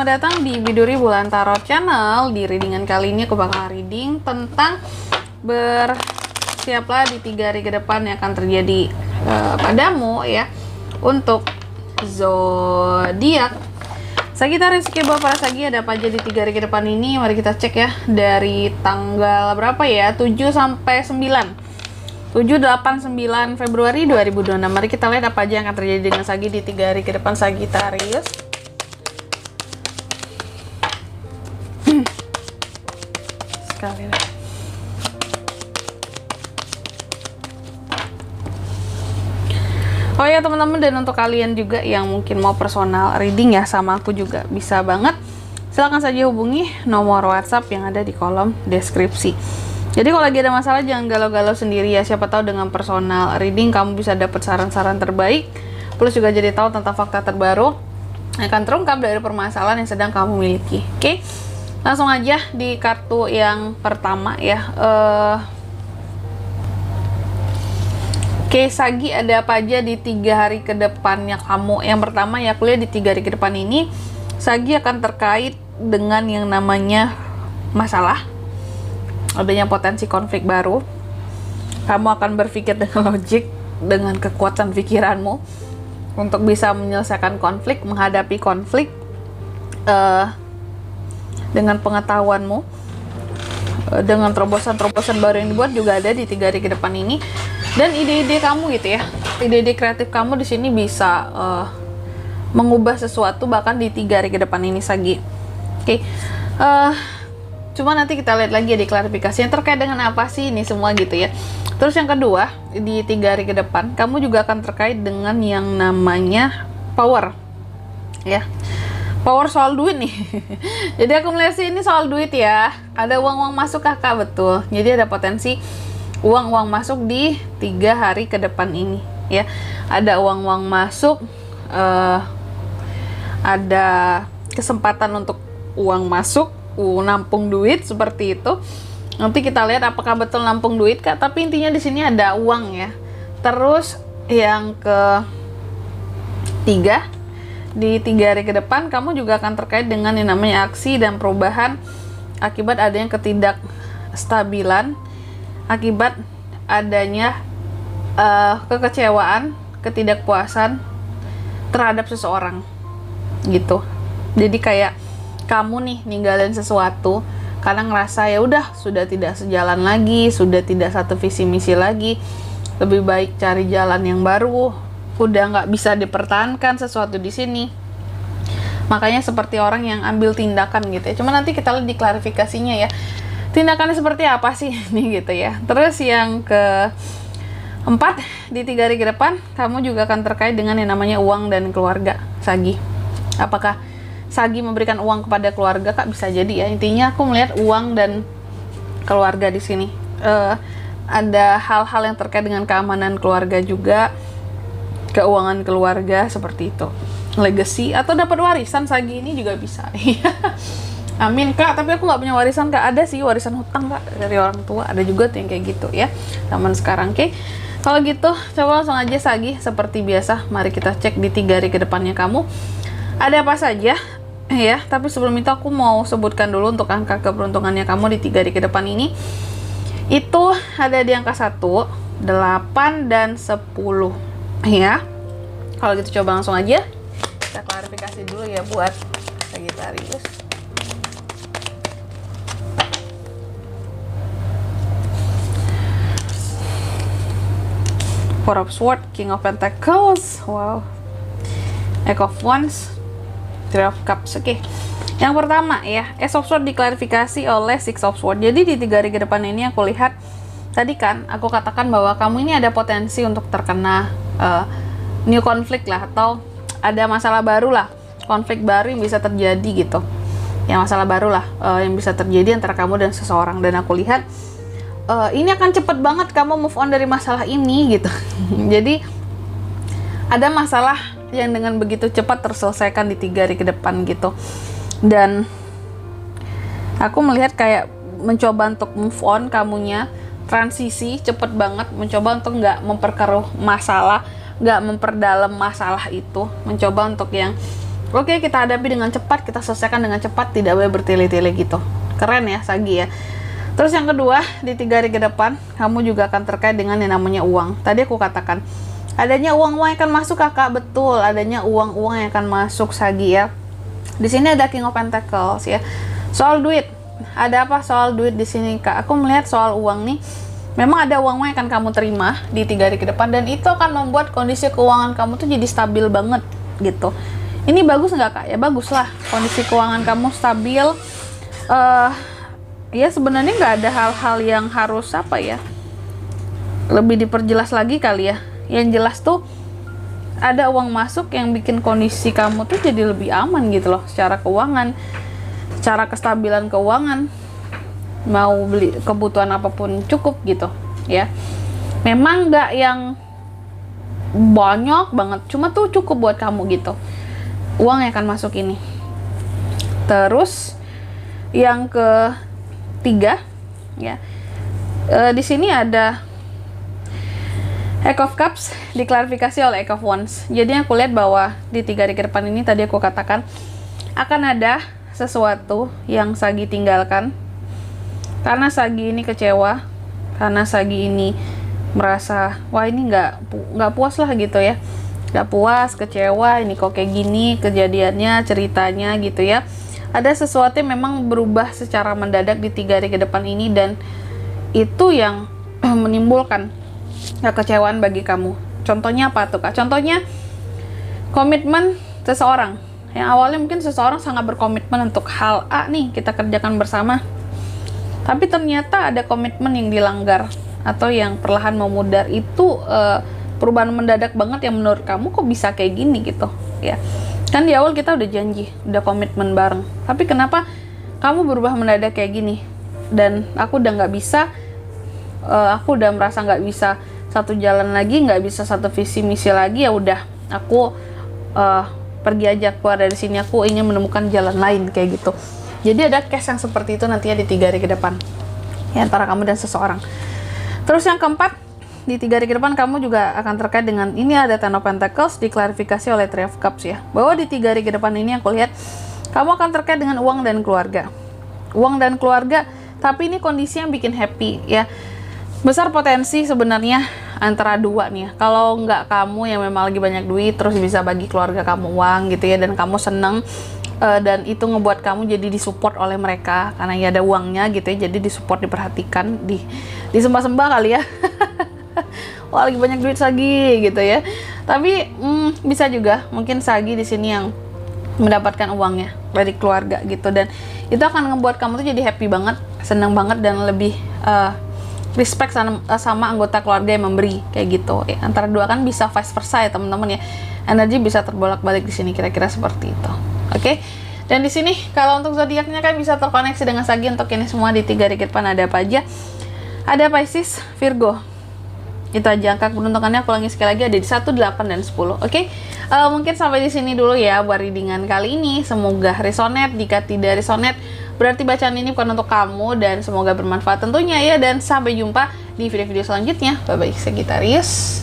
selamat datang di Biduri Bulan Tarot Channel. Di readingan kali ini aku bakal reading tentang bersiaplah di 3 hari ke depan yang akan terjadi padamu ya, untuk zodiak Sagittarius. Oke, buat para Sagi, ada apa aja di 3 hari ke depan ini? Mari kita cek ya, dari tanggal berapa ya, 7 sampai 9, 7, 8, 9 Februari 2026. Mari kita lihat apa aja yang akan terjadi dengan Sagi di 3 hari ke depan, Sagittarius. Sekali lagi. Oh ya teman-teman, dan untuk kalian juga yang mungkin mau personal reading ya sama aku juga bisa banget. Silahkan saja hubungi nomor WhatsApp yang ada di kolom deskripsi. Jadi kalau lagi ada masalah jangan galau-galau sendiri ya. Siapa tahu dengan personal reading kamu bisa dapat saran-saran terbaik, plus juga jadi tahu tentang fakta terbaru yang akan terungkap dari permasalahan yang sedang kamu miliki. Oke, langsung aja di kartu yang pertama ya. Oke, Sagi, ada apa aja di 3 hari ke depannya kamu? Yang pertama ya, kuliah di 3 hari ke depan ini Sagi akan terkait dengan yang namanya masalah, adanya potensi konflik baru. Kamu akan berpikir dengan logik, dengan kekuatan pikiranmu untuk bisa menyelesaikan konflik, menghadapi konflik dengan pengetahuanmu, dengan terobosan-terobosan baru yang dibuat juga ada di 3 hari ke depan ini. Dan ide-ide kamu gitu ya, ide-ide kreatif kamu di sini bisa mengubah sesuatu bahkan di 3 hari ke depan ini, Sagi. Oke, cuma nanti kita lihat lagi ya di klarifikasinya terkait dengan apa sih ini semua gitu ya. Terus yang kedua, di 3 hari ke depan kamu juga akan terkait dengan yang namanya power ya. Power soal duit nih. Jadi aku melihat sih ini soal duit ya. Ada uang-uang masuk kakak, betul. Jadi ada potensi uang-uang masuk di 3 hari ke depan ini ya. Ada uang-uang masuk, ada kesempatan untuk uang masuk, nampung duit seperti itu. Nanti kita lihat apakah betul nampung duit kak. Tapi intinya di sini ada uang ya. Terus yang ketiga, di 3 hari ke depan kamu juga akan terkait dengan yang namanya aksi dan perubahan akibat adanya ketidakstabilan, akibat adanya kekecewaan, ketidakpuasan terhadap seseorang gitu. Jadi kayak kamu nih ninggalin sesuatu karena ngerasa ya udah sudah tidak sejalan lagi, sudah tidak satu visi misi lagi, lebih baik cari jalan yang baru, udah nggak bisa dipertahankan sesuatu di sini. Makanya seperti orang yang ambil tindakan gitu ya. Cuma nanti kita lihat di klarifikasinya ya, tindakannya seperti apa sih nih gitu ya. Terus yang keempat, di 3 hari ke depan kamu juga akan terkait dengan yang namanya uang dan keluarga, Sagi. Apakah Sagi memberikan uang kepada keluarga kak? Bisa jadi ya. Intinya aku melihat uang dan keluarga di sini. Ada hal-hal yang terkait dengan keamanan keluarga juga, keuangan keluarga seperti itu, legacy atau dapat warisan. Sagi ini juga bisa. Amin kak, tapi aku nggak punya warisan kak. Ada sih warisan hutang kak dari orang tua, ada juga tuh yang kayak gitu ya zaman sekarang. Oke, kalau gitu coba langsung aja Sagi, seperti biasa mari kita cek di 3 hari ke depannya kamu ada apa saja ya. Tapi sebelum itu aku mau sebutkan dulu untuk angka keberuntungannya kamu di 3 hari ke depan ini. Itu ada di angka 1, 8, dan 10 ya. Kalau gitu coba langsung aja kita klarifikasi dulu ya buat Sagittarius. Four of Swords, King of Pentacles, wow, Eight of Wands, Three of Cups. Oke, yang pertama ya, Ace of Swords diklarifikasi oleh Six of Swords. Jadi di 3 hari ke depan ini aku lihat, tadi kan aku katakan bahwa kamu ini ada potensi untuk terkena new konflik lah, atau ada masalah baru lah, konflik baru yang bisa terjadi gitu ya, masalah baru lah yang bisa terjadi antara kamu dan seseorang. Dan aku lihat ini akan cepet banget kamu move on dari masalah ini gitu. Jadi ada masalah yang dengan begitu cepat terselesaikan di 3 hari ke depan gitu. Dan aku melihat kayak mencoba untuk move on kamunya, transisi cepet banget, mencoba untuk nggak memperkeruh masalah, nggak memperdalam masalah itu, mencoba untuk yang Oke, kita hadapi dengan cepat, kita selesaikan dengan cepat, tidak boleh bertele-tele gitu. Keren ya Sagi ya. Terus yang kedua, di 3 hari ke depan kamu juga akan terkait dengan yang namanya uang. Tadi aku katakan adanya uang-uang yang akan masuk kakak, betul, adanya uang-uang yang akan masuk Sagi ya. Di sini ada King of Pentacles ya. Soal duit, ada apa soal duit di sini kak? Aku melihat soal uang nih, memang ada uang-uang yang akan kamu terima di 3 hari ke depan, dan itu akan membuat kondisi keuangan kamu tuh jadi stabil banget gitu. Ini bagus nggak kak? Ya bagus lah, kondisi keuangan kamu stabil. Ya sebenarnya nggak ada hal-hal yang harus apa ya, lebih diperjelas lagi kali ya. Yang jelas tuh ada uang masuk yang bikin kondisi kamu tuh jadi lebih aman gitu loh, secara keuangan, secara kestabilan keuangan, mau beli kebutuhan apapun cukup gitu ya. Memang nggak yang banyak banget, cuma tuh cukup buat kamu gitu uang yang akan masuk ini. Terus yang ketiga ya, di sini ada Eight of Cups diklarifikasi oleh Eight of Wands. Jadi aku lihat bahwa di 3 hari ke depan ini, tadi aku katakan akan ada sesuatu yang Sagi tinggalkan karena Sagi ini kecewa, karena Sagi ini merasa wah ini nggak puas lah gitu ya, nggak puas, kecewa, ini kok kayak gini kejadiannya, ceritanya gitu ya. Ada sesuatu yang memang berubah secara mendadak di 3 hari ke depan ini, dan itu yang menimbulkan kekecewaan bagi kamu. Contohnya apa tuh kak? Contohnya komitmen seseorang yang awalnya mungkin seseorang sangat berkomitmen untuk hal A nih, kita kerjakan bersama, tapi ternyata ada komitmen yang dilanggar atau yang perlahan memudar. Itu perubahan mendadak banget yang menurut kamu kok bisa kayak gini gitu ya. Kan di awal kita udah janji, udah komitmen bareng, tapi kenapa kamu berubah mendadak kayak gini? Dan aku udah nggak bisa, aku udah merasa nggak bisa satu jalan lagi, nggak bisa satu visi misi lagi, ya udah aku pergi aja, keluar dari sini, aku ingin menemukan jalan lain kayak gitu. Jadi ada case yang seperti itu nantinya di 3 hari ke depan ya, antara kamu dan seseorang. Terus yang keempat, di 3 hari ke depan kamu juga akan terkait dengan ini, ada Ten of Pentacles diklarifikasi oleh Three of Cups ya, bahwa di 3 hari ke depan ini aku lihat kamu akan terkait dengan uang dan keluarga. Uang dan keluarga, tapi ini kondisi yang bikin happy ya. Besar potensi sebenarnya antara dua nih ya. Kalau nggak kamu yang memang lagi banyak duit terus bisa bagi keluarga kamu uang gitu ya, dan kamu seneng, dan itu ngebuat kamu jadi disupport oleh mereka karena ya ada uangnya gitu ya, jadi disupport, diperhatikan, disembah-sembah kali ya. Wah lagi banyak duit Sagi gitu ya. Tapi bisa juga mungkin Sagi di sini yang mendapatkan uangnya dari keluarga gitu, dan itu akan ngebuat kamu tuh jadi happy banget, senang banget, dan lebih respect sama anggota keluarga yang memberi kayak gitu ya. Antara dua kan bisa vice versa ya teman-teman ya, energi bisa terbolak-balik di sini, kira-kira seperti itu. Oke. Dan di sini kalau untuk zodiaknya kan bisa terkoneksi dengan Sagi. Untuk ini semua di 3 hari ke depan ada apa aja? Ada Pisces, Virgo. Itu aja angka keberuntungannya, aku ulangi sekali lagi, ada di 1, 8, dan 10. Oke. Mungkin sampai di sini dulu ya buat readingan kali ini. Semoga resonate. Jika tidak resonate, berarti bacaan ini bukan untuk kamu, dan semoga bermanfaat tentunya ya. Dan sampai jumpa di video-video selanjutnya. Bye bye Sagittarius.